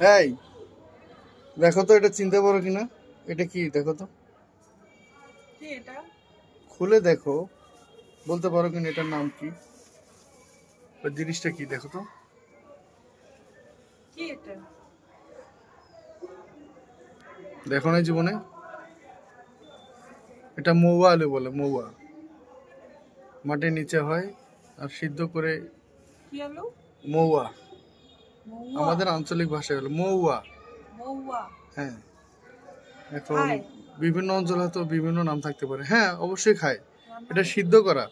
এই দেখো তো এটা চিনতে পারো কিনা, এটা কি দেখো তো, কি এটা? খুলে দেখো, বলতে পারো কিনা এটার নাম কি, ওই জিনিসটা কি দেখো তো। কি এটা? দেখো না জীবনে, এটা মৌয়া আলু বলে, মৌয়া, মাটির নিচে হয় আর সিদ্ধ করে। কি আলু? মৌয়া, মৌয়া? আমাদের আঞ্চলিক ভাষায় হলো মৌয়া। মৌয়া হ্যাঁ, এখন খায়? বিভিন্ন অঞ্চলে হয়তো বিভিন্ন নাম থাকতে পারে। হ্যাঁ অবশ্যই খায়, রান্না এটা করে? সিদ্ধ করা।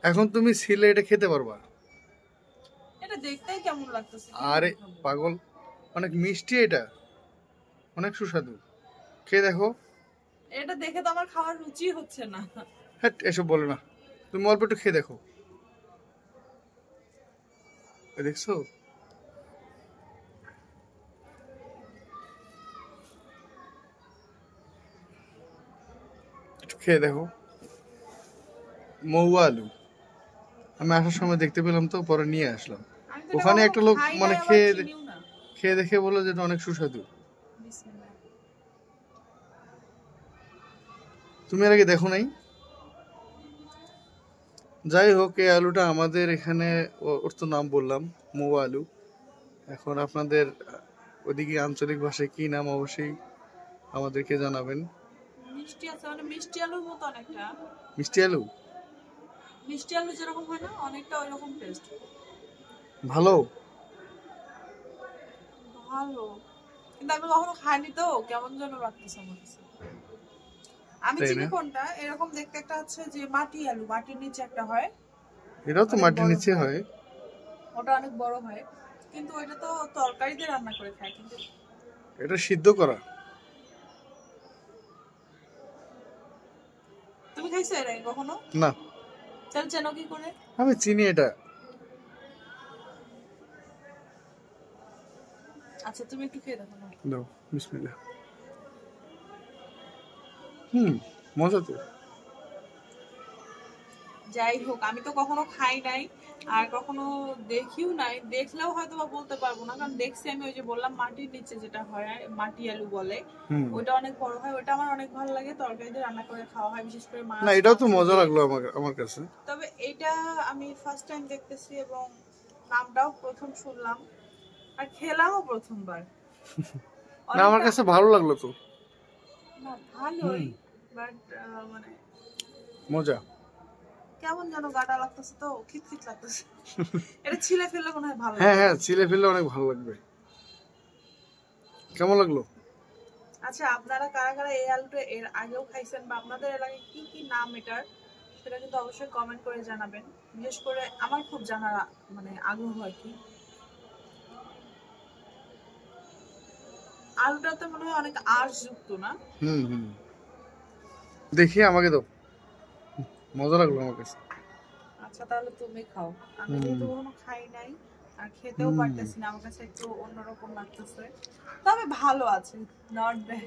এখন তুমি ছিলে এটা খেতে পারবা। এটা দেখতেই কেমন লাগতেছে, কি আরে করে খাবো? পাগল, অনেক মিষ্টি, এটা অনেক সুস্বাদু, খেয়ে দেখো। এটা দেখে তো আমার খাওয়ার রুচি হচ্ছে না। হ্যাঁ এসব বলে না, তুমি অল্প একটু খেয়ে দেখো। দেখছো, একটু খেয়ে দেখো, মৌয়া আলু। আমি আসার সময় দেখতে পেলাম তো, পরে নিয়ে আসলাম। আমি তো এটা ওখানে কখনো একটা লোক খাই মানে নাই, আবার খেয়ে চিনিও না। খেয়ে দেখে বললো যে এটা অনেক সুস্বাদু। বিসমিল্লাহ। তুমি এর আগে দেখো নাই? যাই হোক, এই আলুটা আমাদের এখানে, ওর তো নাম বললাম মৌয়া আলু। এখন আপনাদের ওদিকে আঞ্চলিক ভাষায় কি নাম অবশ্যই আমাদেরকে জানাবেন। মিষ্টি আছে, মানে মিষ্টি আলুর মতো অনেকটা। মিষ্টি আলু মিষ্টি আলু যেরকম হয় না, অনেকটা ওই রকম টেস্ট। ভালো। ভালো, কিন্তু আমি কখনো খাইনি তো কেমন যেন লাগতেছে আমার কাছে। আমি তাই চিনি না? কোনটা, এরকম দেখতে একটা আছে যে মাটি আলু, মাটির নিচে একটা হয়, এটাও তো অনেক মাটির বড় নিচে হয়। হয়। ওটা অনেক বড় হয়, কিন্তু ওইটা তো তরকারিতে রান্না করে খায়। কিন্তু এটা সিদ্ধ করা। তুমি খাইছো এর আগে কখনো? না, তাহলে চেনো কি করে? আমি চিনি এটা। আচ্ছা তুমি একটু খেয়ে দেখো না। দাও, বিসমিল্লাহ। হুম, মজা তো। যাই হোক, আমি তো কখনো খাই নাই, আর কখনো দেখিও নাই। দেখলেও হয়তো বা বলতে পারবো না, কারণ দেখছি আমি, ওই যে বললাম মাটির নিচে যেটা হয় মাটি আলু বলে, হুম, ওইটা অনেক বড় হয়। ওইটা আমার অনেক ভালো লাগে, তরকারিতে রান্না করে খাওয়া হয়, বিশেষ করে না মাছ এটাও তো মাংস মজা দিয়ে। লাগলো আমার কাছে। তবে এটা আমি ফার্স্ট টাইম দেখতেছি, এবং নামটাও প্রথম শুনলাম, আর খেলামও প্রথমবার। না আমার অনেকটা কাছে ভালো লাগলো তো। না, হুম, ভালোই, বাট মানে মজা। কেমন যেন গাটা লাগতেছে, তো খিটখিট লাগতেছে। এটা ছিলে ফেললে মনে হয় ভালো হ্যাঁ লাগবে। হ্যাঁ, ছিলে ফেললে অনেক ভালো লাগবে। কেমন লাগলো? আচ্ছা, আপনারা কারা কারা এই আলুটা এর আগেও খাইছেন, বা আপনাদের এলাকায় কি কি নাম এটার, সেটা কিন্তু অবশ্যই কমেন্ট করে জানাবেন। বিশেষ করে আমার খুব জানার মানে আগ্রহ আর কি। আলুটাতে মনে হয় অনেক আঁশ যুক্ত না? হুম হুম, দেখি আমাকে দাও, মজা লাগলো আমার কাছে। আচ্ছা তাহলে তুমি খাও। আমি হুম যেহেতু কখনো খাই নাই, আর খেতেও হুম, পারতেছি না, আমার কাছে একটু অন্যরকম লাগতেছে। তবে ভালো আছে, নট ব্যাড।